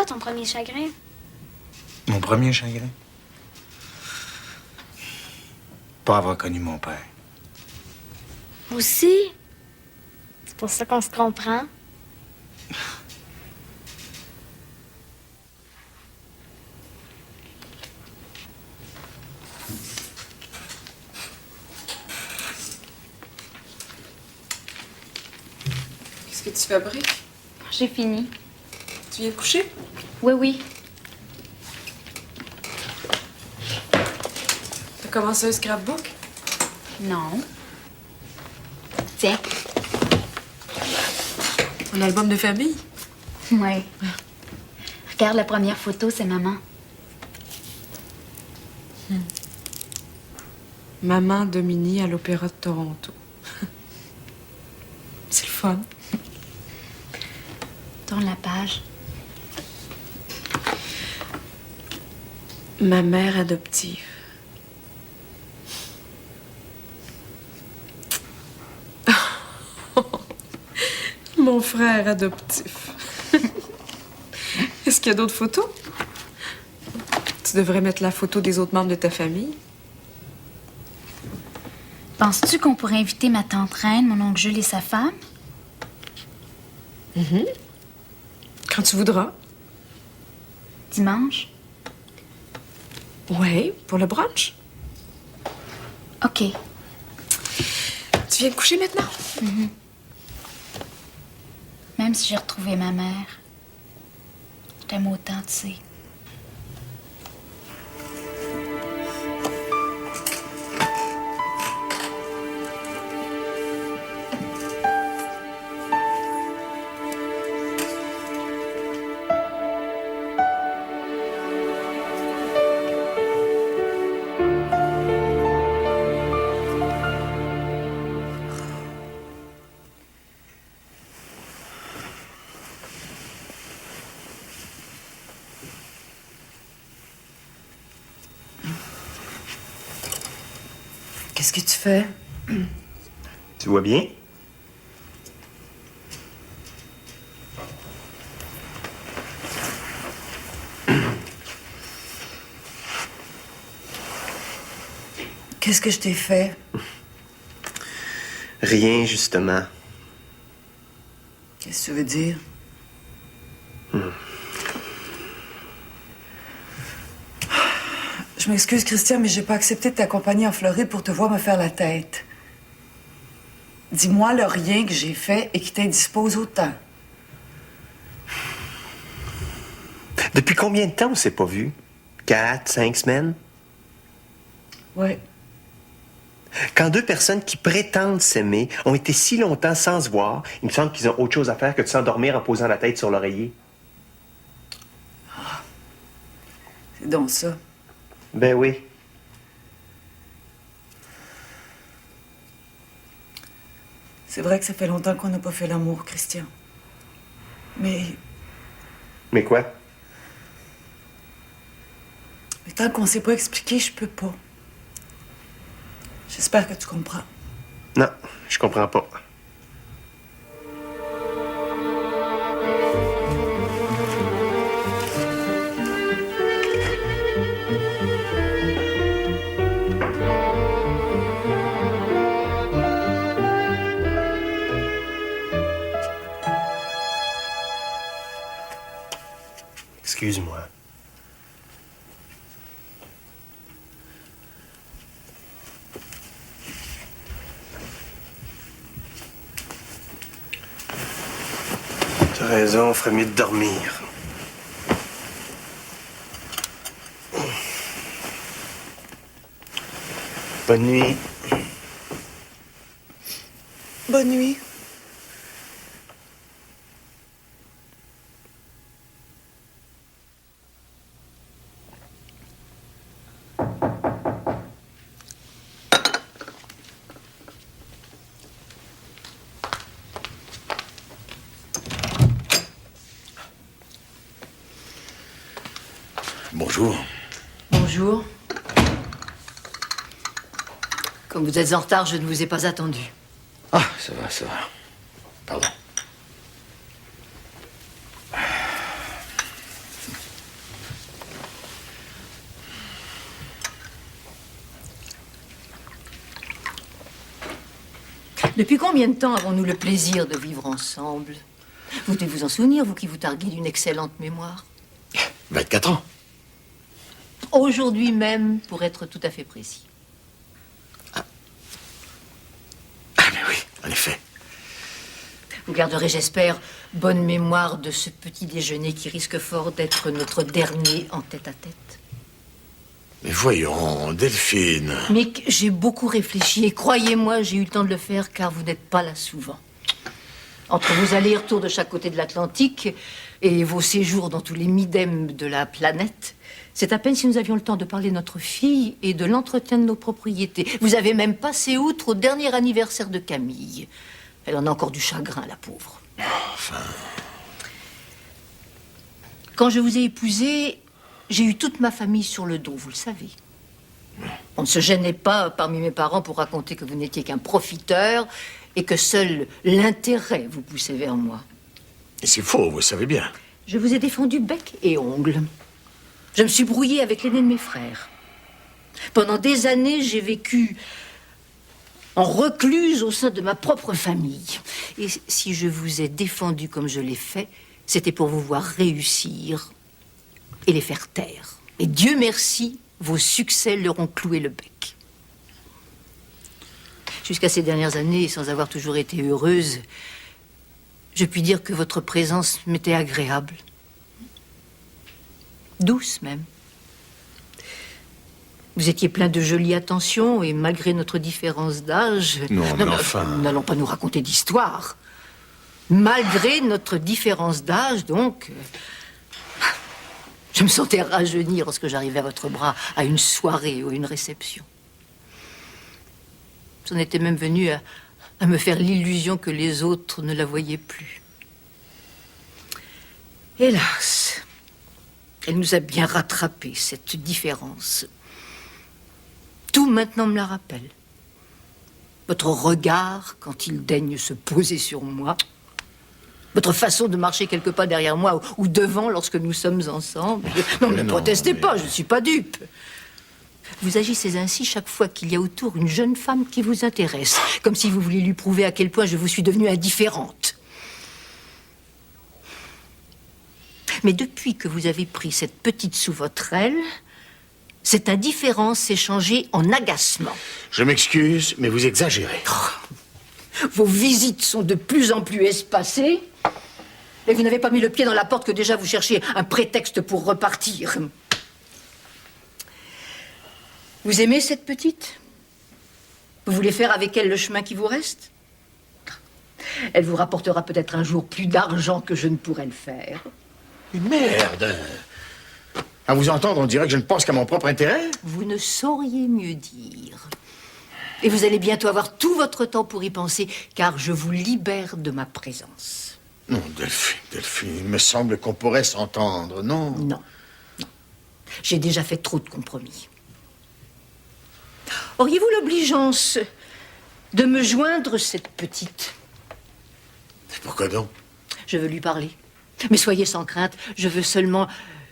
quoi ton premier chagrin? Mon premier chagrin? Pas avoir connu mon père. Moi aussi. C'est pour ça qu'on se comprend. Qu'est-ce que tu fabriques? J'ai fini. Tu viens de coucher? Oui, oui. T'as commencé un scrapbook? Non. Tiens. Un album de famille? Oui. Regarde, la première photo, c'est maman. Maman Domini à l'Opéra de Toronto. C'est le fun. Tourne la page. Ma mère adoptive. Mon frère adoptif. Est-ce qu'il y a d'autres photos? Tu devrais mettre la photo des autres membres de ta famille. Penses-tu qu'on pourrait inviter ma tante Reine, mon oncle Jules et sa femme? Quand tu voudras. Dimanche? Oui, pour le brunch. OK. Tu viens de coucher maintenant? Même si j'ai retrouvé ma mère, je t'aime autant, tu sais. Qu'est-ce que tu fais? Tu vois bien? Qu'est-ce que je t'ai fait? Rien, justement. Qu'est-ce que tu veux dire? Je m'excuse, Christian, mais j'ai pas accepté de t'accompagner en Floride pour te voir me faire la tête. Dis-moi le rien que j'ai fait et qui t'indispose autant. Depuis combien de temps on s'est pas vu? 4, 5 semaines? Ouais. Quand deux personnes qui prétendent s'aimer ont été si longtemps sans se voir, il me semble qu'ils ont autre chose à faire que de s'endormir en posant la tête sur l'oreiller. C'est donc ça. Ben oui. C'est vrai que ça fait longtemps qu'on n'a pas fait l'amour, Christian. Mais Mais quoi? tant qu'on s'est pas expliqué, je peux pas. J'espère que tu comprends. Non, je comprends pas. Excuse-moi. T'as raison, on ferait mieux de dormir. Bonne nuit. Bonne nuit. Bonjour. Bonjour. Comme vous êtes en retard, je ne vous ai pas attendu. Ah, ça va, ça va. Pardon. Depuis combien de temps avons-nous le plaisir de vivre ensemble? Vous devez vous en souvenir, vous qui vous targuez d'une excellente mémoire. 24 ans. Aujourd'hui même, pour être tout à fait précis. Ah, mais oui, en effet. Vous garderez, j'espère, bonne mémoire de ce petit déjeuner qui risque fort d'être notre dernier en tête-à-tête. Mais voyons, Delphine. Mick, j'ai beaucoup réfléchi et croyez-moi, j'ai eu le temps de le faire car vous n'êtes pas là souvent. Entre vos allers-retours de chaque côté de l'Atlantique et vos séjours dans tous les midem de la planète, c'est à peine si nous avions le temps de parler de notre fille et de l'entretien de nos propriétés. Vous avez même passé outre au dernier anniversaire de Camille. Elle en a encore du chagrin, la pauvre. Enfin... Quand je vous ai épousé, j'ai eu toute ma famille sur le dos, vous le savez. On ne se gênait pas parmi mes parents pour raconter que vous n'étiez qu'un profiteur et que seul l'intérêt vous poussait vers moi. Et c'est faux, vous savez bien. Je vous ai défendu bec et ongles. Je me suis brouillée avec l'aîné de mes frères. Pendant des années, j'ai vécu en recluse au sein de ma propre famille. Et si je vous ai défendu comme je l'ai fait, c'était pour vous voir réussir et les faire taire. Et Dieu merci, vos succès leur ont cloué le bec. Jusqu'à ces dernières années, sans avoir toujours été heureuse, je puis dire que votre présence m'était agréable. Douce même. Vous étiez plein de jolies attentions et malgré notre différence d'âge... Non, mais enfin... N'allons pas nous raconter d'histoire. Malgré notre différence d'âge, donc... Je me sentais rajeunir lorsque j'arrivais à votre bras à une soirée ou à une réception. J'en étais même venue à me faire l'illusion que les autres ne la voyaient plus. Hélas, elle nous a bien rattrapé, cette différence. Tout maintenant me la rappelle. Votre regard, quand il daigne se poser sur moi. Votre façon de marcher quelques pas derrière moi ou devant lorsque nous sommes ensemble. Non, ne protestez pas, je ne suis pas dupe. Vous agissez ainsi chaque fois qu'il y a autour une jeune femme qui vous intéresse, comme si vous vouliez lui prouver à quel point je vous suis devenue indifférente. Mais depuis que vous avez pris cette petite sous votre aile, cette indifférence s'est changée en agacement. Je m'excuse, mais vous exagérez. Vos visites sont de plus en plus espacées. Et vous n'avez pas mis le pied dans la porte que déjà vous cherchez un prétexte pour repartir. Vous aimez cette petite? Vous voulez faire avec elle le chemin qui vous reste? Elle vous rapportera peut-être un jour plus d'argent que je ne pourrais le faire. Mais merde! À vous entendre, on dirait que je ne pense qu'à mon propre intérêt. Vous ne sauriez mieux dire. Et vous allez bientôt avoir tout votre temps pour y penser, car je vous libère de ma présence. Non, Delphine, il me semble qu'on pourrait s'entendre, non? Non. J'ai déjà fait trop de compromis. Auriez-vous l'obligeance de me joindre cette petite? Pourquoi donc? Je veux lui parler. Mais soyez sans crainte, je veux seulement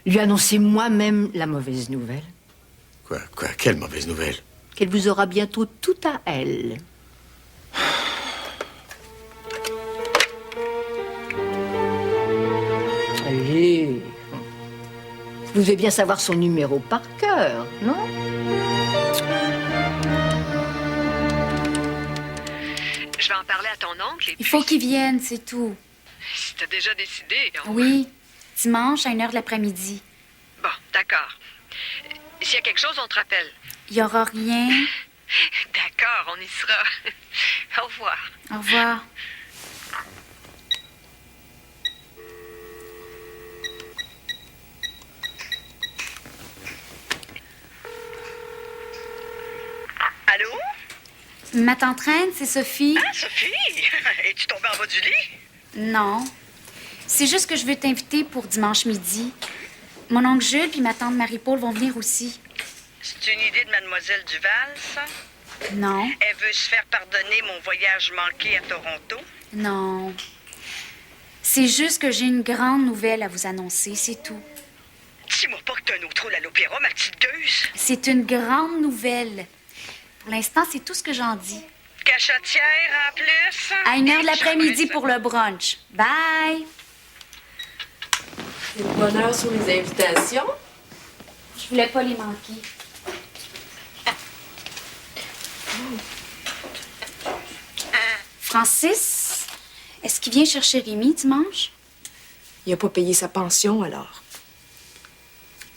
lui annoncer moi-même la mauvaise nouvelle. Quoi? Quelle mauvaise nouvelle? Qu'elle vous aura bientôt tout à elle. Allez. Vous devez bien savoir son numéro par cœur, non? Je vais en parler à ton oncle et Il faut qu'il vienne, c'est tout. Si t'as déjà décidé... Oui, dimanche à 1h de l'après-midi. Bon, d'accord. S'il y a quelque chose, on te rappelle. Il n'y aura rien. D'accord, on y sera. Au revoir. Au revoir. Allô? Ma tante Reine, c'est Sophie. Ah, Sophie! Es-tu tombée en bas du lit? Non. C'est juste que je veux t'inviter pour dimanche midi. Mon oncle Jules puis ma tante Marie-Paul vont venir aussi. C'est une idée de Mademoiselle Duval, ça? Non, Elle veut se faire pardonner mon voyage manqué à Toronto? non. C'est juste que j'ai une grande nouvelle à vous annoncer, c'est tout. Dis-moi pas que t'as un autre rôle à l'opéra, ma petite gueuse. C'est une grande nouvelle. Pour l'instant, c'est tout ce que j'en dis. cachotière en plus. À 1h de l'après-midi pour le brunch. Bye! C'est le bonheur sur les invitations. Je voulais pas les manquer. Francis, est-ce qu'il vient chercher Rémi dimanche? Il a pas payé sa pension, alors.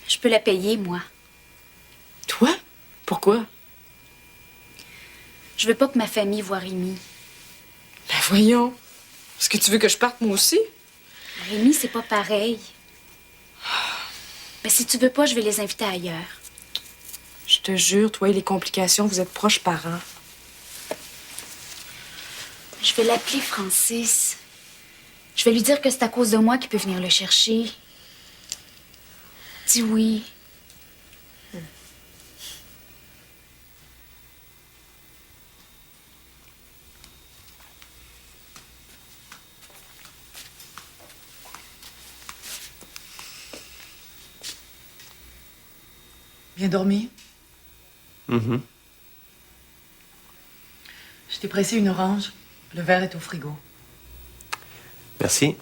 Je peux la payer, moi. Toi? Pourquoi? Je veux pas que ma famille voie Rémi. Ben voyons. Est-ce que tu veux que je parte, moi aussi? Rémi, c'est pas pareil. Ben, si tu veux pas, je vais les inviter ailleurs. Je te jure, toi et les complications, vous êtes proches parents. Je vais l'appeler Francis. Je vais lui dire que c'est à cause de moi qu'il peut venir le chercher. Dis oui. Bien dormi? Mm-hmm. Je t'ai pressé une orange. Le verre est au frigo. Merci.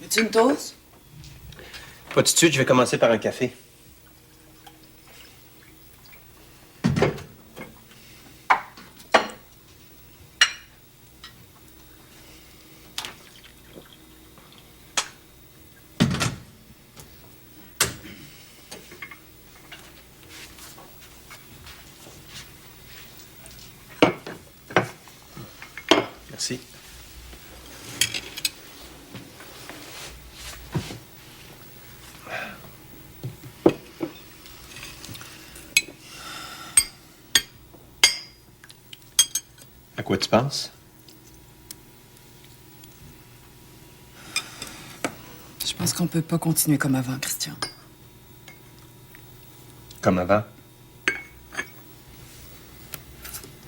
Veux-tu une toast? Pas tout de suite, je vais commencer par un café. Merci. À quoi tu penses? Je pense qu'on peut pas continuer comme avant, Christian. Comme avant?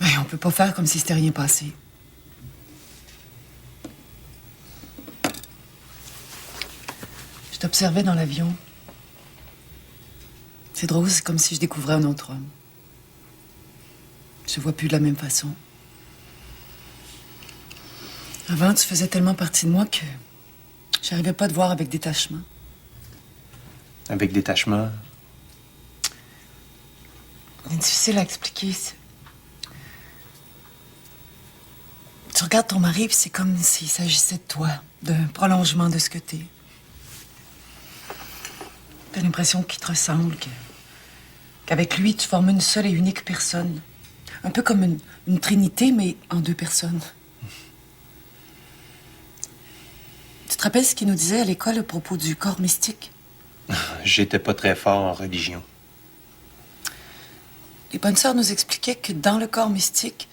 Mais on peut pas faire comme si c'était rien passé. Je t'observais dans l'avion. C'est drôle, c'est comme si je découvrais un autre homme. Je te vois plus de la même façon. Avant, tu faisais tellement partie de moi que j'arrivais pas à te voir avec détachement. Avec détachement? C'est difficile à expliquer. Tu regardes ton mari, puis c'est comme s'il s'agissait de toi, d'un prolongement de ce que t'es. T'as l'impression qu'il te ressemble, qu'avec lui, tu formes une seule et unique personne. Un peu comme une trinité, mais en deux personnes. Tu te rappelles ce qu'il nous disait à l'école à propos du corps mystique? J'étais pas très fort en religion. Les bonnes sœurs nous expliquaient que dans le corps mystique,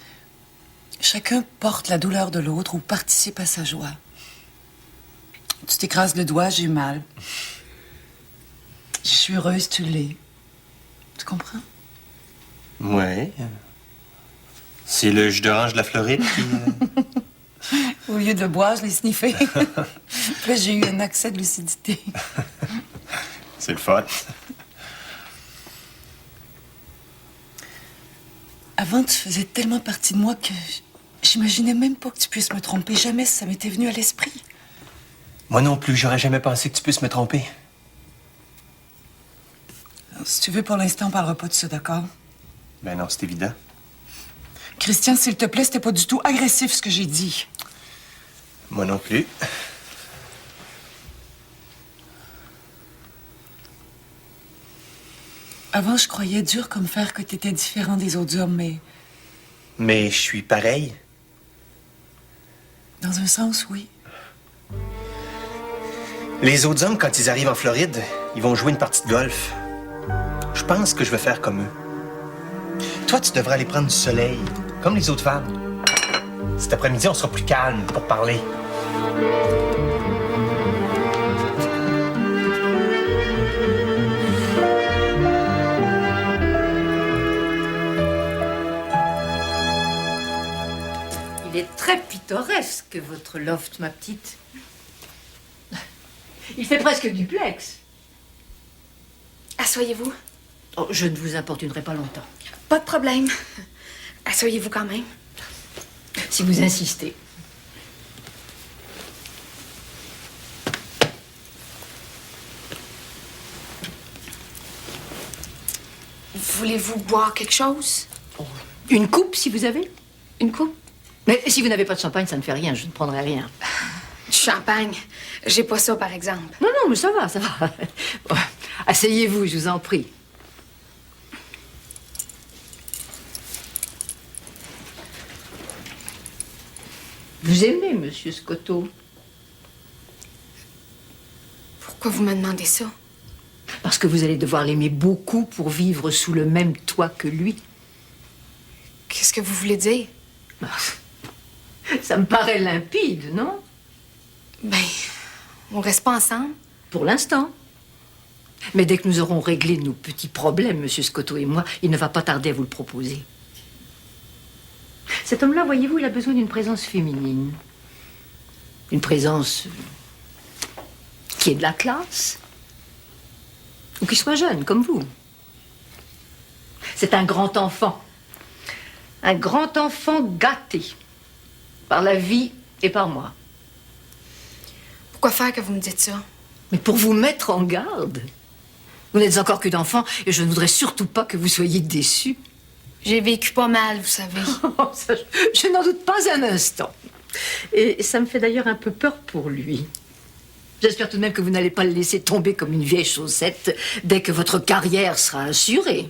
chacun porte la douleur de l'autre ou participe à sa joie. Tu t'écrases le doigt, j'ai mal. Je suis heureuse, tu l'es. Tu comprends? Ouais. C'est le jus d'orange de la Floride qui... Au lieu de le boire, je l'ai sniffé. Puis là, j'ai eu un accès de lucidité. C'est le fun. Avant, tu faisais tellement partie de moi que j'imaginais même pas que tu puisses me tromper. Jamais ça m'était venu à l'esprit. Moi non plus, j'aurais jamais pensé que tu puisses me tromper. Alors, si tu veux, pour l'instant, on parlera pas de ça, d'accord? Ben non, c'est évident. Christian, s'il te plaît, c'était pas du tout agressif, ce que j'ai dit. Moi non plus. Avant, je croyais dur comme fer que t'étais différent des autres hommes, mais Mais je suis pareil. dans un sens, oui. Les autres hommes, quand ils arrivent en Floride, ils vont jouer une partie de golf. Je pense que je vais faire comme eux. Toi, tu devrais aller prendre du soleil, comme les autres femmes. Cet après-midi, on sera plus calme pour parler. Il est très pittoresque, votre loft, ma petite. Il fait presque duplex. Asseyez-vous. Oh, je ne vous importunerai pas longtemps. Pas de problème. Asseyez-vous quand même. Si vous insistez. Voulez-vous boire quelque chose? Une coupe, si vous avez. Une coupe? Mais si vous n'avez pas de champagne, ça ne fait rien. Je ne prendrai rien. Du champagne. J'ai pas ça, par exemple. Non, non, mais ça va, ça va. Bon, asseyez-vous, je vous en prie. Vous aimez Monsieur Scotto? Pourquoi vous me demandez ça? Parce que vous allez devoir l'aimer beaucoup pour vivre sous le même toit que lui. Qu'est-ce que vous voulez dire? Ça me paraît limpide, non? Ben, on reste pas ensemble. Pour l'instant. Mais dès que nous aurons réglé nos petits problèmes, Monsieur Scotto et moi, il ne va pas tarder à vous le proposer. Cet homme-là, voyez-vous, il a besoin d'une présence féminine. Une présence qui ait de la classe. Ou qui soit jeune, comme vous. C'est un grand enfant. Un grand enfant gâté. Par la vie et par moi. Pourquoi faire que vous me dites ça? Mais pour vous mettre en garde. Vous n'êtes encore que d'enfant et je ne voudrais surtout pas que vous soyez déçus. J'ai vécu pas mal, vous savez. Ça, je n'en doute pas un instant. Et ça me fait d'ailleurs un peu peur pour lui. J'espère tout de même que vous n'allez pas le laisser tomber comme une vieille chaussette dès que votre carrière sera assurée.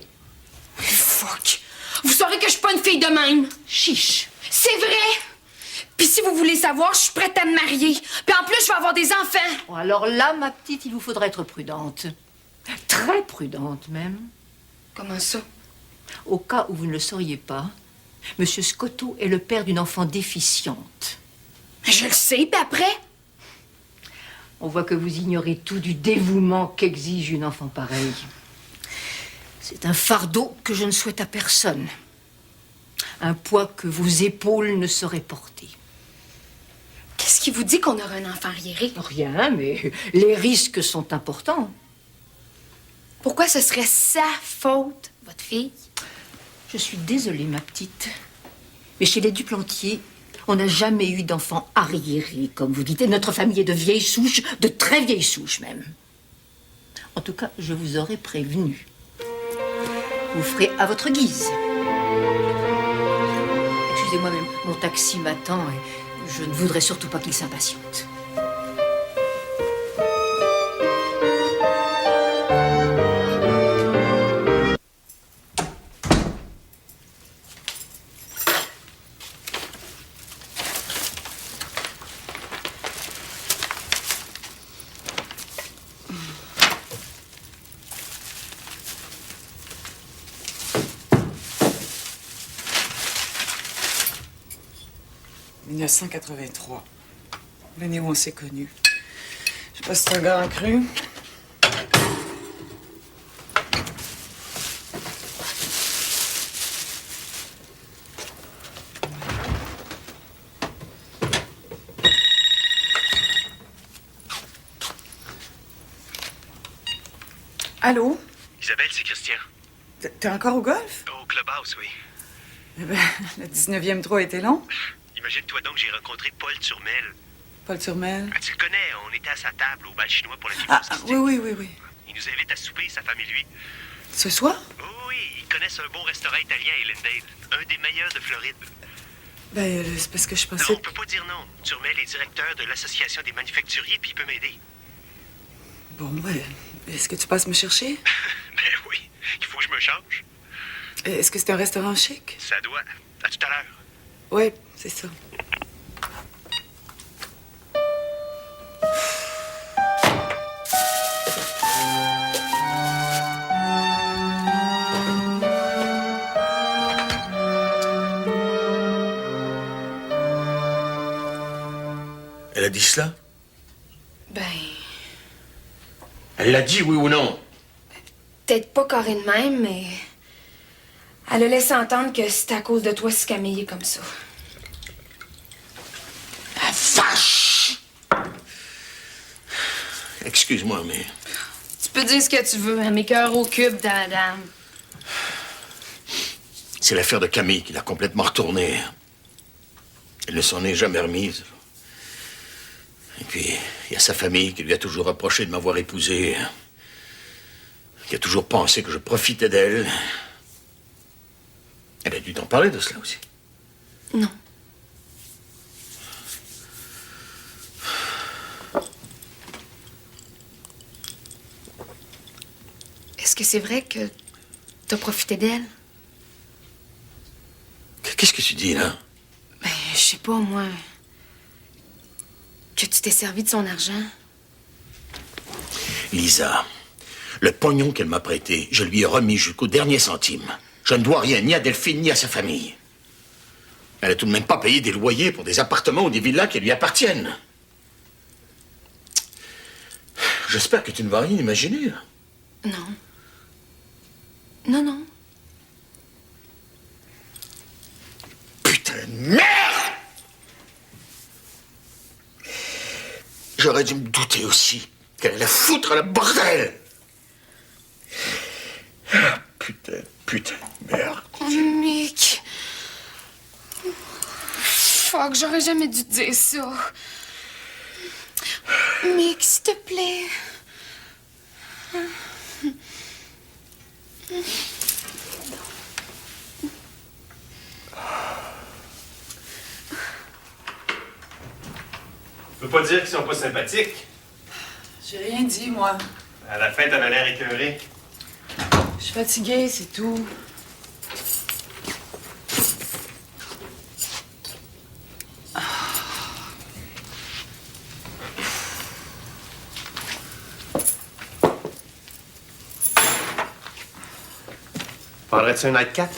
Fuck! Vous saurez que je suis pas une fille de même. Chiche. C'est vrai! Puis si vous voulez savoir, je suis prête à me marier. Puis en plus, je vais avoir des enfants. Bon, alors là, ma petite, il vous faudra être prudente. Très prudente, même. Comment ça? Au cas où vous ne le sauriez pas, Monsieur Scotto est le père d'une enfant déficiente. Je le sais, puis après? On voit que vous ignorez tout du dévouement qu'exige une enfant pareille. C'est un fardeau que je ne souhaite à personne. Un poids que vos épaules ne sauraient porter. Qu'est-ce qui vous dit qu'on aura un enfant arriéré? Rien, mais les risques sont importants. Pourquoi ce serait sa faute, votre fille? Je suis désolée, ma petite. Mais chez les Duplantier, on n'a jamais eu d'enfant arriéré, comme vous dites. Et notre famille est de vieille souche, de très vieille souche même. En tout cas, je vous aurais prévenu. Vous ferez à votre guise. Excusez-moi, même mon taxi m'attend et je ne voudrais surtout pas qu'il s'impatiente. « 1983. L'année où on s'est connus. Je sais pas si c'est un gars en cru. Allô? Isabelle, c'est Christian. T'es encore au golf? Au clubhouse, oui. Eh ben, le 19e trou a été long. Imagine-toi donc, j'ai rencontré Paul Turmel. Paul Turmel. Ah, tu le connais, on était à sa table au bal chinois pour la Ah, fille. oui. Il nous invite à souper, sa femme et lui. Ce soir? Oh oui, ils connaissent un bon restaurant italien à Ellendale. Un des meilleurs de Floride. Ben, c'est parce que je Non, pensais... on peut pas dire non. Turmel est directeur de l'Association des manufacturiers, puis il peut m'aider. Bon, ouais. Est-ce que tu passes me chercher? Ben oui, il faut que je me change. Est-ce que c'est un restaurant chic? Ça doit. À tout à l'heure. Ouais, c'est ça. a dit cela? Ben, Elle l'a dit, oui ou non? peut-être pas carré de même, mais elle a laissé entendre que c'était à cause de toi si Camille est comme ça. La vache! Excuse-moi, mais... Tu peux dire ce que tu veux, hein, mes cœurs au cube, madame. C'est l'affaire de Camille qui l'a complètement retournée. Elle ne s'en est jamais remise. Et puis, il y a sa famille qui lui a toujours reproché de m'avoir épousé. Qui a toujours pensé que je profitais d'elle. Elle a dû t'en parler de cela aussi. Non. Est-ce que c'est vrai que t'as profité d'elle? Qu'est-ce que tu dis, là? Ben, je sais pas, moi. Que tu t'es servi de son argent. Lisa, le pognon qu'elle m'a prêté, je lui ai remis jusqu'au dernier centime. Je ne dois rien ni à Delphine ni à sa famille. Elle a tout de même pas payé des loyers pour des appartements ou des villas qui lui appartiennent. J'espère que tu ne vas rien imaginer. Non. Non, non. Putain de merde! J'aurais dû me douter aussi qu'elle allait foutre le bordel! Ah, putain de merde. Oh, Mick. Fuck, j'aurais jamais dû te dire ça. Mick, s'il te plaît. Je peux pas dire qu'ils sont pas sympathiques. J'ai rien dit, moi. À la fin, t'avais l'air écœuré. Je suis fatiguée, c'est tout. Prendrais-tu un nightcap?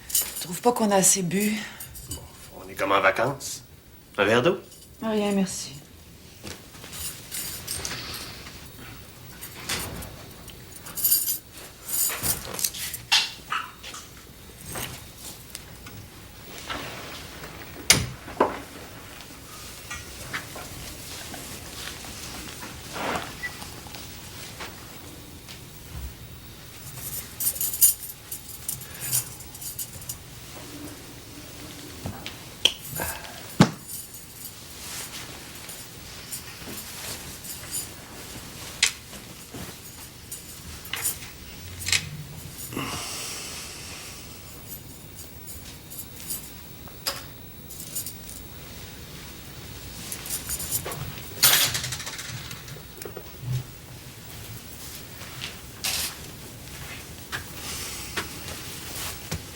Je trouve pas qu'on a assez bu. On est comme en vacances. Un verre d'eau? Rien, merci.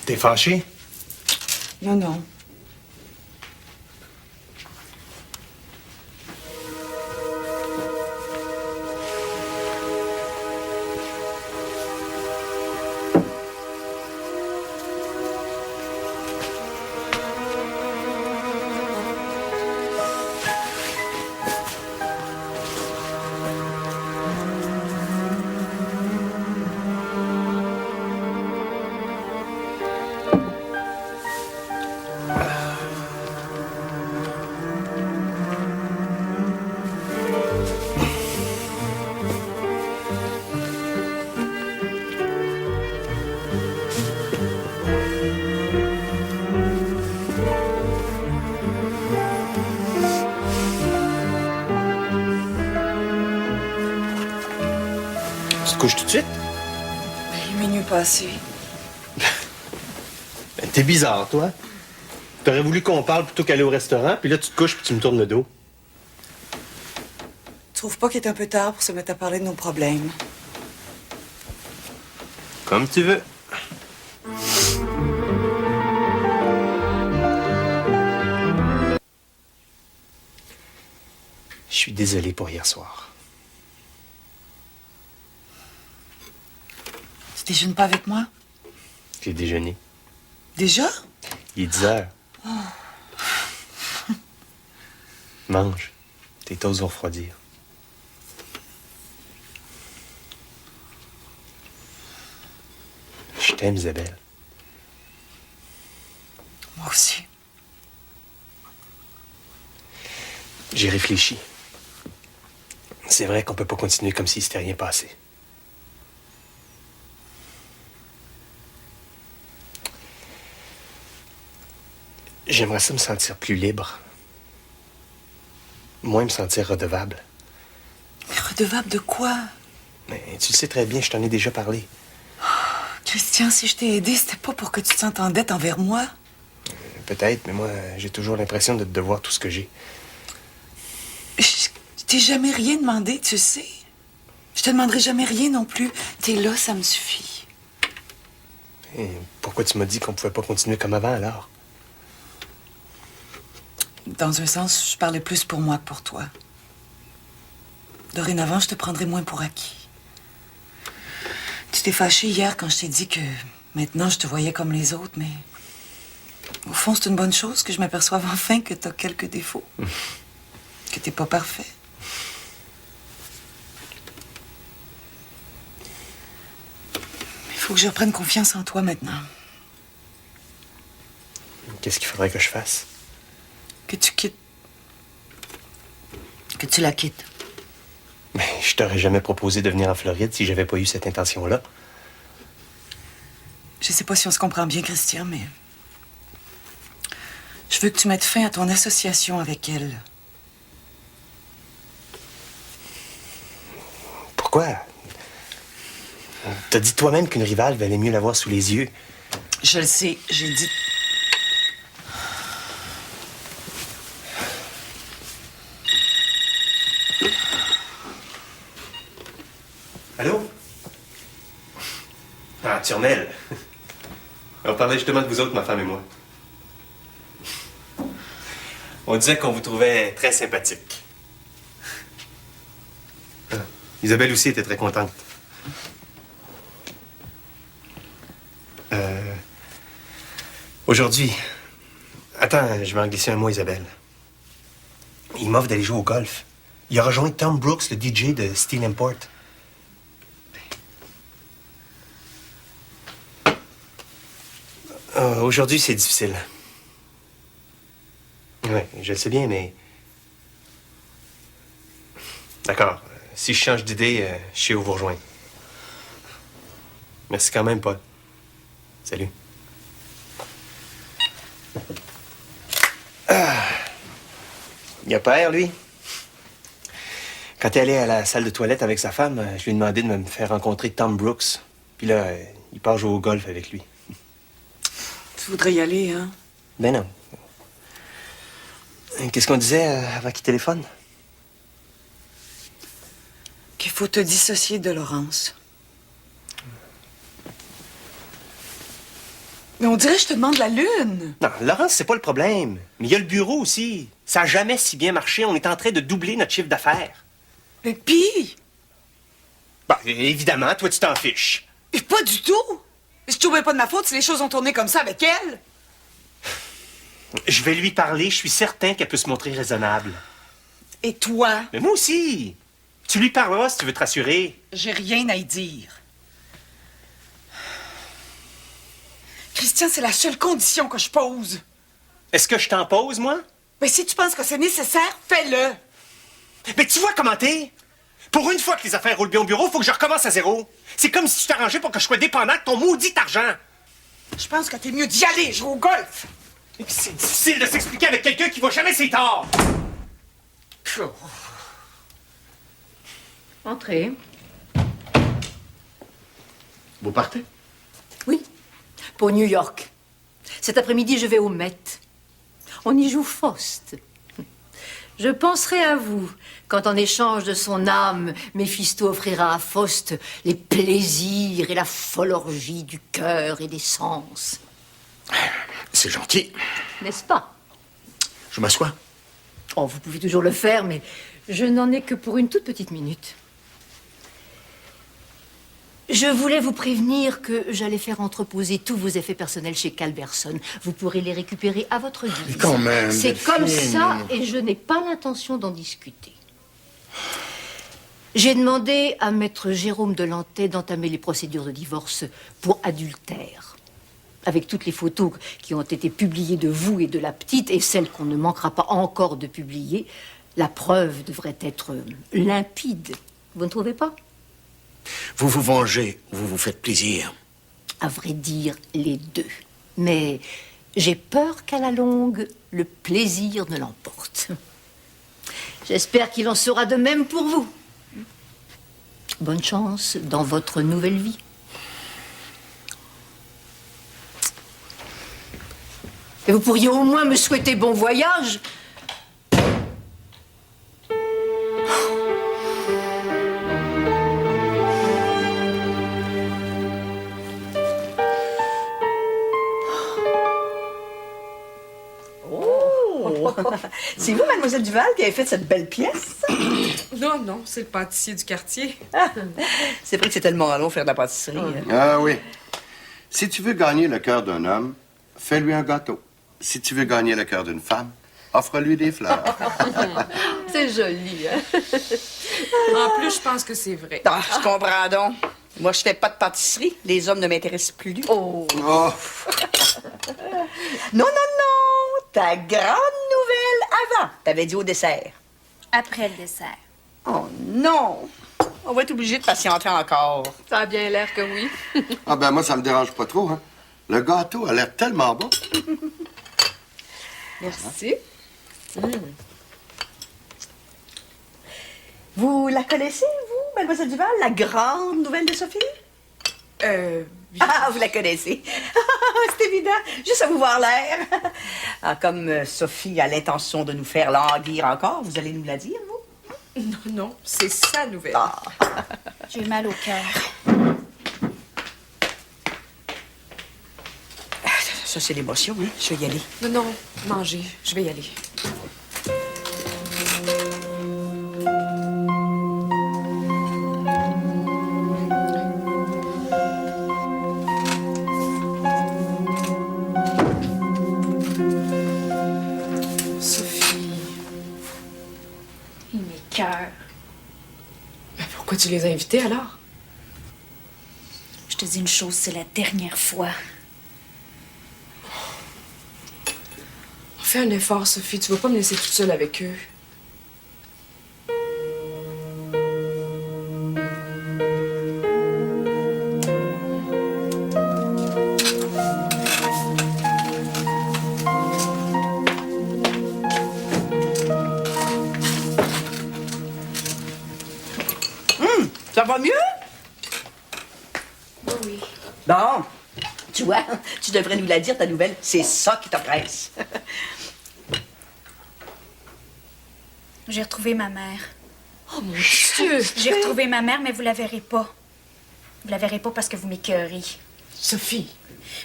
T'es fâché? Non, non. Tu te couches tout de suite? Il est minuit passé. Ben, t'es bizarre, toi. T'aurais voulu qu'on parle plutôt qu'aller au restaurant, puis là, tu te couches puis tu me tournes le dos. Tu trouves pas qu'il est un peu tard pour se mettre à parler de nos problèmes? Comme tu veux. Je suis désolé pour hier soir. Tu déjeunes pas avec moi? J'ai déjeuné. Déjà? Il est 10 heures. Mange. Tes toasts vont refroidir. Je t'aime, Isabelle. Moi aussi. J'ai réfléchi. C'est vrai qu'on peut pas continuer comme si s'était rien passé. J'aimerais ça me sentir plus libre. Moins me sentir redevable. Mais redevable de quoi? Mais tu le sais très bien, je t'en ai déjà parlé. Christian, si je t'ai aidé, c'était pas pour que tu te sentes en dette envers moi. Peut-être, mais moi, j'ai toujours l'impression de te devoir tout ce que j'ai. Je t'ai jamais rien demandé, tu sais. Je te demanderai jamais rien non plus. T'es là, ça me suffit. Et pourquoi tu m'as dit qu'on pouvait pas continuer comme avant, alors? Dans un sens, je parlais plus pour moi que pour toi. Dorénavant, je te prendrai moins pour acquis. Tu t'es fâché hier quand je t'ai dit que maintenant je te voyais comme les autres, mais au fond, c'est une bonne chose que je m'aperçoive enfin que t'as quelques défauts. Que t'es pas parfait. Il faut que je reprenne confiance en toi maintenant. Qu'est-ce qu'il faudrait que je fasse? Que tu quittes. Que tu la quittes. Mais je t'aurais jamais proposé de venir en Floride si j'avais pas eu cette intention-là. Je sais pas si on se comprend bien, Christian, mais je veux que tu mettes fin à ton association avec elle. Pourquoi? T'as dit toi-même qu'une rivale valait mieux l'avoir sous les yeux. Je le sais, j'ai dit... Allô? Ah, Turnel. On parlait justement de vous autres, ma femme et moi. On disait qu'on vous trouvait très sympathique. Ah, Isabelle aussi était très contente. Aujourd'hui... Attends, je vais en glisser un mot, Isabelle. Il m'offre d'aller jouer au golf. Il a rejoint Tom Brooks, le DJ de Steel Import. Aujourd'hui, c'est difficile. Oui, je le sais bien, mais... D'accord. Si je change d'idée, je sais où vous rejoindre. Merci quand même, Paul. Salut. Il a peur, lui. Quand il est allé à la salle de toilette avec sa femme, je lui ai demandé de me faire rencontrer Tom Brooks. Puis là, il part jouer au golf avec lui. Tu voudrais y aller, hein? Ben non. Qu'est-ce qu'on disait avant qu'il téléphone? Qu'il faut te dissocier de Laurence. Mais on dirait que je te demande la lune. Non, Laurence, c'est pas le problème. Mais il y a le bureau aussi. Ça n'a jamais si bien marché. On est en train de doubler notre chiffre d'affaires. Mais pis? Bah, évidemment, toi, tu t'en fiches. Mais pas du tout. Je trouvais pas de ma faute si les choses ont tourné comme ça avec elle. Je vais lui parler. Je suis certain qu'elle peut se montrer raisonnable. Et toi? Mais moi aussi. Tu lui parleras si tu veux te rassurer. J'ai rien à y dire. Christian, c'est la seule condition que je pose. Est-ce que je t'en pose, moi? Mais si tu penses que c'est nécessaire, fais-le. Mais tu vois comment t'es? Pour une fois que les affaires roulent bien au bureau, faut que je recommence à zéro. C'est comme si tu t'arrangeais pour que je sois dépendant de ton maudit argent. Je pense que t'es mieux d'y aller, jouer au golf. Et puis c'est difficile de s'expliquer avec quelqu'un qui voit jamais ses torts. Entrez. Vous partez? Oui, pour New York. Cet après-midi, je vais au Met. On y joue Faust. Je penserai à vous quand, en échange de son âme, Méphisto offrira à Faust les plaisirs et la folle orgie du cœur et des sens. C'est gentil. N'est-ce pas? Je m'assois. Oh, vous pouvez toujours le faire, mais je n'en ai que pour une toute petite minute. Je voulais vous prévenir que j'allais faire entreposer tous vos effets personnels chez Calberson. Vous pourrez les récupérer à votre guise. Quand même, C'est comme Delphine. ça et je n'ai pas l'intention d'en discuter. J'ai demandé à maître Jérôme Delantais d'entamer les procédures de divorce pour adultère. Avec toutes les photos qui ont été publiées de vous et de la petite, et celles qu'on ne manquera pas encore de publier, la preuve devrait être limpide. Vous ne trouvez pas? Vous vous vengez ou vous vous faites plaisir? À vrai dire, les deux. Mais j'ai peur qu'à la longue, le plaisir ne l'emporte. J'espère qu'il en sera de même pour vous. Bonne chance dans votre nouvelle vie. Et vous pourriez au moins me souhaiter bon voyage. C'est vous, mademoiselle Duval, qui avez fait cette belle pièce? Non, non, c'est le pâtissier du quartier. C'est vrai que c'est tellement long faire de la pâtisserie. Ah oui. Si tu veux gagner le cœur d'un homme, fais-lui un gâteau. Si tu veux gagner le cœur d'une femme, offre-lui des fleurs. C'est joli, hein? En plus, je pense que c'est vrai. Ah, je comprends donc. Moi, je fais pas de pâtisserie. Les hommes ne m'intéressent plus. Oh! Oh. Non, non, non! Ta grande nouvelle avant. T'avais dit au dessert. Après le dessert. Oh non! On va être obligé de patienter encore. Ça a bien l'air que oui. Ah ben moi, ça me dérange pas trop, hein. Le gâteau a l'air tellement bon. Merci. Vous la connaissez, vous, mademoiselle Duval, la grande nouvelle de Sophie? Ah, vous la connaissez. C'est évident, juste à vous voir l'air. Ah, comme Sophie a l'intention de nous faire languir encore, vous allez nous la dire, vous? Non, non, c'est sa nouvelle. Ah. J'ai mal au cœur. Ça, c'est l'émotion, hein? Je vais y aller. Non, non, mangez. Je vais y aller. Sophie. Et mes cœurs. Mais pourquoi tu les as invités alors? Je te dis une chose, c'est la dernière fois. Fais un effort, Sophie. Tu vas pas me laisser toute seule avec eux. Ça va mieux? Oui. Bon. Tu vois, tu devrais nous la dire, ta nouvelle. C'est ça qui te presse. J'ai retrouvé ma mère. Oh mon Dieu! J'ai retrouvé ma mère, mais vous la verrez pas. Vous la verrez pas parce que vous m'écœurez. Sophie.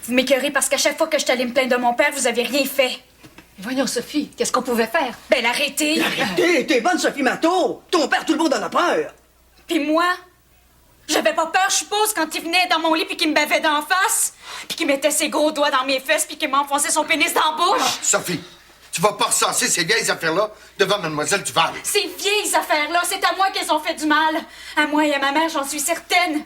Vous m'écœurez parce qu'à chaque fois que je suis allée me plaindre de mon père, vous avez rien fait. Voyons, Sophie, qu'est-ce qu'on pouvait faire? Ben, l'arrêter. T'es bonne, Sophie Matteau. Ton père, tout le monde en a peur. Puis moi, j'avais pas peur, je suppose, quand il venait dans mon lit puis qu'il me bavait d'en face, puis qu'il mettait ses gros doigts dans mes fesses puis qu'il m'enfonçait son pénis dans la bouche. Sophie, tu vas pas recenser ces vieilles affaires-là devant mademoiselle Duval. Ces vieilles affaires-là, c'est à moi qu'elles ont fait du mal. À moi et à ma mère, j'en suis certaine.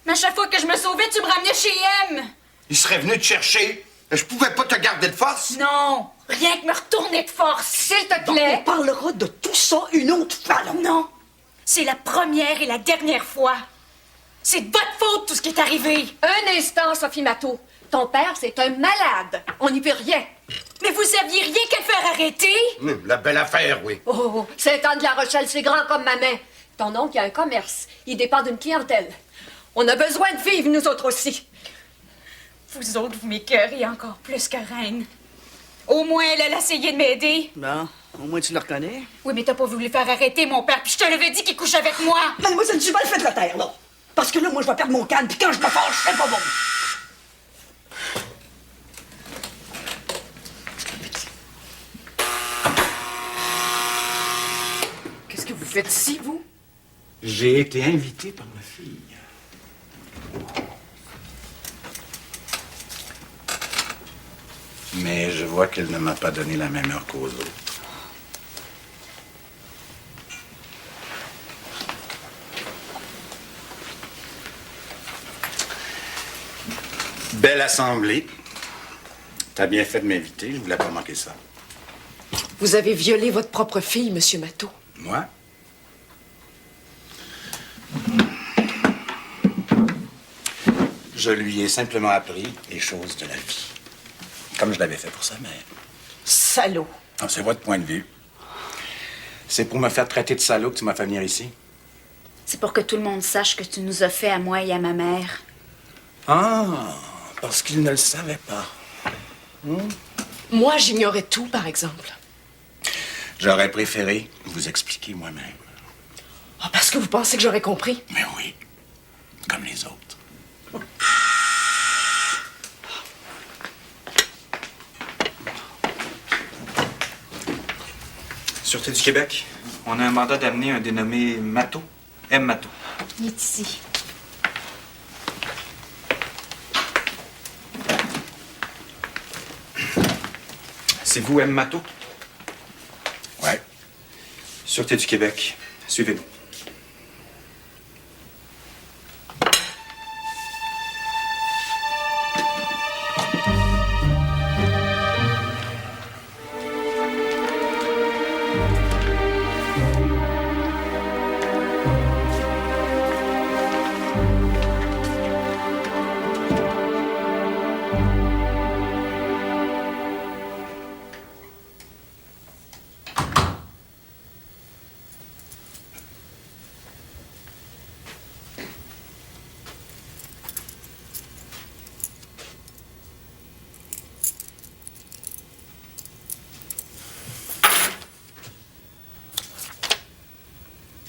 Mais à chaque fois que je me sauvais, tu me ramenais chez M. Il serait venu te chercher. Je pouvais pas te garder de force. Non, rien que me retourner de force. S'il te plaît. On parlera de tout ça une autre fois. Non, c'est la première et la dernière fois. C'est de votre faute, tout ce qui est arrivé. Un instant, Sophie Matteau. Ton père, c'est un malade. On n'y peut rien. Mais vous aviez rien qu'à le faire arrêter. La belle affaire, oui. Oh, Saint-Anne-de-la-Rochelle, c'est grand comme ma main. Ton oncle a un commerce. Il dépend d'une clientèle. On a besoin de vivre, nous autres aussi. Vous autres, vous m'écœurez encore plus que Reine. Au moins, elle a essayé de m'aider. Bon, au moins tu le reconnais. Oui, mais t'as pas voulu faire arrêter mon père, puis je te l'avais dit qu'il couche avec moi. Mademoiselle Duval, faites la terre, là. Parce que là, moi, je vais perdre mon calme, puis quand je me fâche, c'est pas bon. Qu'est-ce que vous faites ici, vous? J'ai été invité par ma fille. Mais je vois qu'elle ne m'a pas donné la même heure qu'aux autres. Belle assemblée. T'as bien fait de m'inviter, je voulais pas manquer ça. Vous avez violé votre propre fille, Monsieur Matteau. Moi? Je lui ai simplement appris les choses de la vie. Comme je l'avais fait pour sa mère. Salaud. Ah, c'est votre point de vue. C'est pour me faire traiter de salaud que tu m'as fait venir ici? C'est pour que tout le monde sache que tu nous as fait à moi et à ma mère. Ah, parce qu'il ne le savait pas. Moi, j'ignorais tout, par exemple. J'aurais préféré vous expliquer moi-même. Ah, parce que vous pensez que j'aurais compris? Mais oui, comme les autres. Sûreté du Québec, on a un mandat d'amener un dénommé Matteau, M. Matteau. Il est ici. C'est vous, M. Matteau? Ouais. Sûreté du Québec, suivez-nous.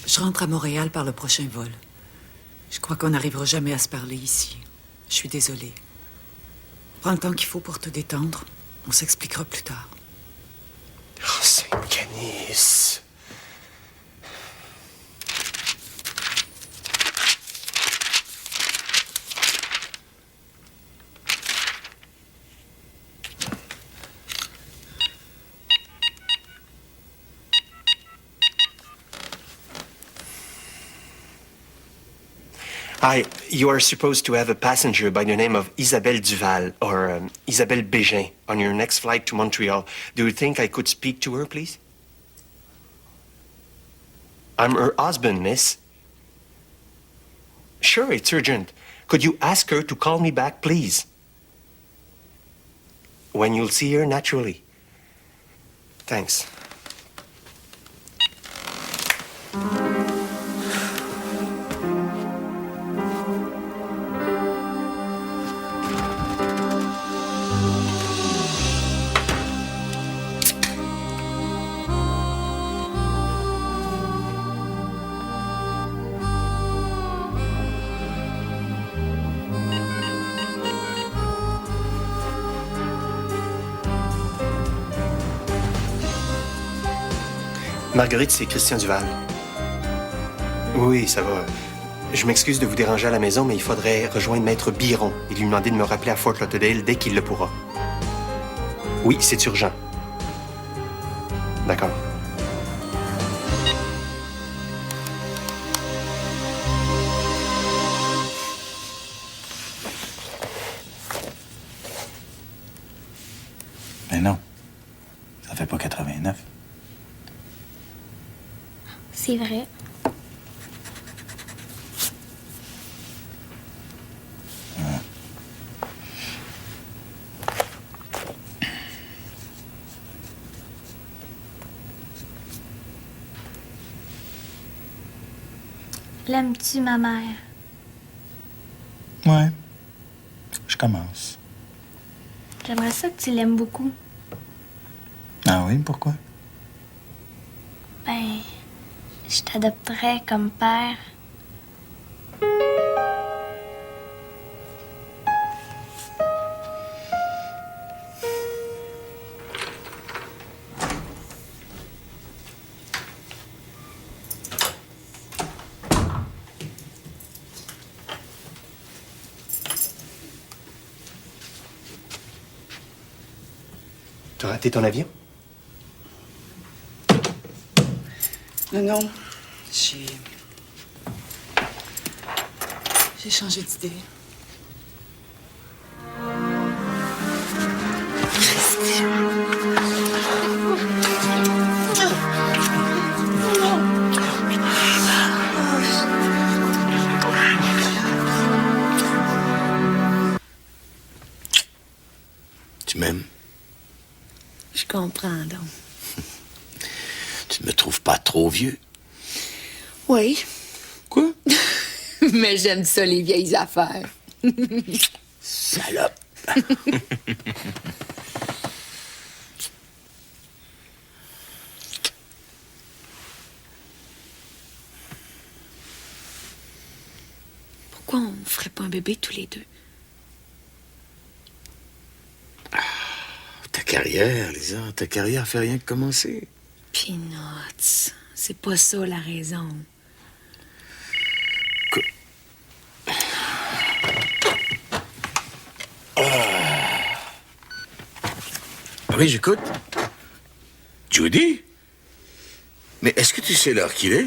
Je rentre à Montréal par le prochain vol. Je crois qu'on n'arrivera jamais à se parler ici. Je suis désolée. Prends le temps qu'il faut pour te détendre. On s'expliquera plus tard. Oh, Sainte-Canice. Hi, you are supposed to have a passenger by the name of Isabelle Duval or Isabelle Bégin on your next flight to Montreal. Do you think I could speak to her, please? I'm her husband, miss. Sure, it's urgent. Could you ask her to call me back, please? When you'll see her, naturally. Thanks. Marguerite, c'est Christian Duval. Oui, ça va. Je m'excuse de vous déranger à la maison, mais il faudrait rejoindre Maître Biron et lui demander de me rappeler à Fort Lauderdale dès qu'il le pourra. Oui, c'est urgent. D'accord. Mais non, ça fait pas 89. C'est vrai. L'aimes-tu, ma mère? Ouais, je commence. J'aimerais ça que tu l'aimes beaucoup. Ah oui, pourquoi? Ben, je t'adopterais comme père. T'as raté ton avion? Non, j'ai changé d'idée. Tu m'aimes? Je comprends, donc. Tu ne me trouves pas trop vieux? Oui. Quoi? Mais j'aime ça, les vieilles affaires. Salope. Pourquoi on ferait pas un bébé tous les deux? Ta carrière, Lisa, ta carrière fait rien que commencer. Peanuts, c'est pas ça la raison. Oui, j'écoute. Judy? Mais est-ce que tu sais l'heure qu'il est?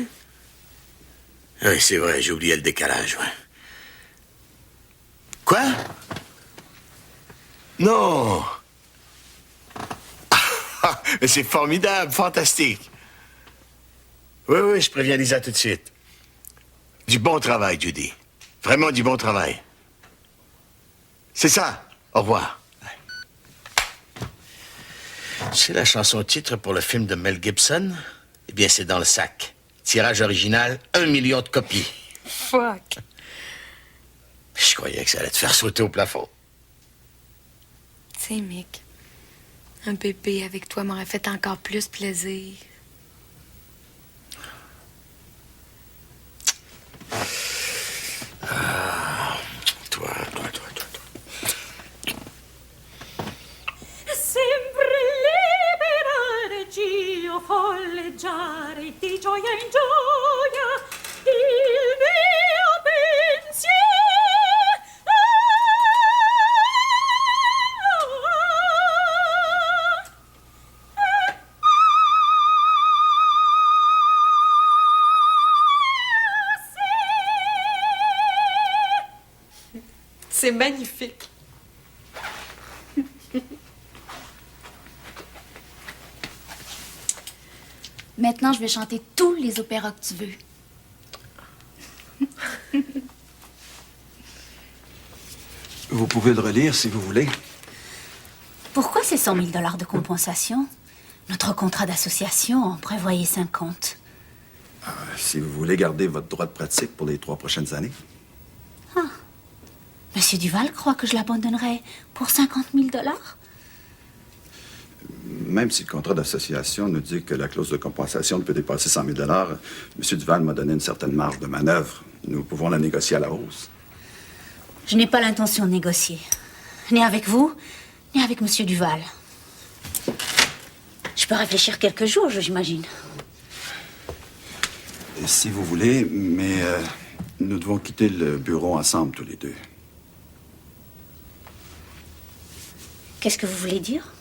Oui, c'est vrai, j'ai oublié le décalage, ouais. Quoi? Non! Mais c'est formidable, fantastique. Oui, je préviens Lisa tout de suite. Du bon travail, Judy. Vraiment du bon travail. C'est ça. Au revoir. C'est la chanson titre pour le film de Mel Gibson? Eh bien, c'est dans le sac. Tirage original, 1 million de copies. Fuck. Je croyais que ça allait te faire sauter au plafond. Tu sais, Mick, un bébé avec toi m'aurait fait encore plus plaisir. Ah, toi. Sempre libera reggio folleggiare di gioia in gioia il mio pensiero. C'est magnifique. Maintenant, je vais chanter tous les opéras que tu veux. Vous pouvez le relire si vous voulez. Pourquoi ces 100 000 $ de compensation? Notre contrat d'association en prévoyait 50. Si vous voulez garder votre droit de pratique pour les 3 prochaines années. Monsieur Duval croit que je l'abandonnerai pour 50 000 $? Même si le contrat d'association nous dit que la clause de compensation ne peut dépasser 100 000 $, M. Duval m'a donné une certaine marge de manœuvre. Nous pouvons la négocier à la hausse. Je n'ai pas l'intention de négocier. Ni avec vous, ni avec Monsieur Duval. Je peux réfléchir quelques jours, j'imagine. Si vous voulez, mais nous devons quitter le bureau ensemble tous les deux. Qu'est-ce que vous voulez dire?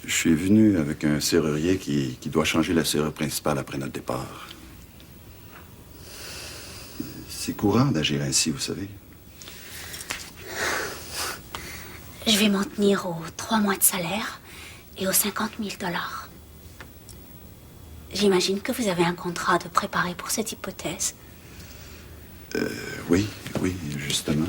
Je suis venu avec un serrurier qui doit changer la serrure principale après notre départ. C'est courant d'agir ainsi, vous savez. Je vais m'en tenir aux 3 mois de salaire et aux 50 000 $. J'imagine que vous avez un contrat de préparer pour cette hypothèse. Oui, justement.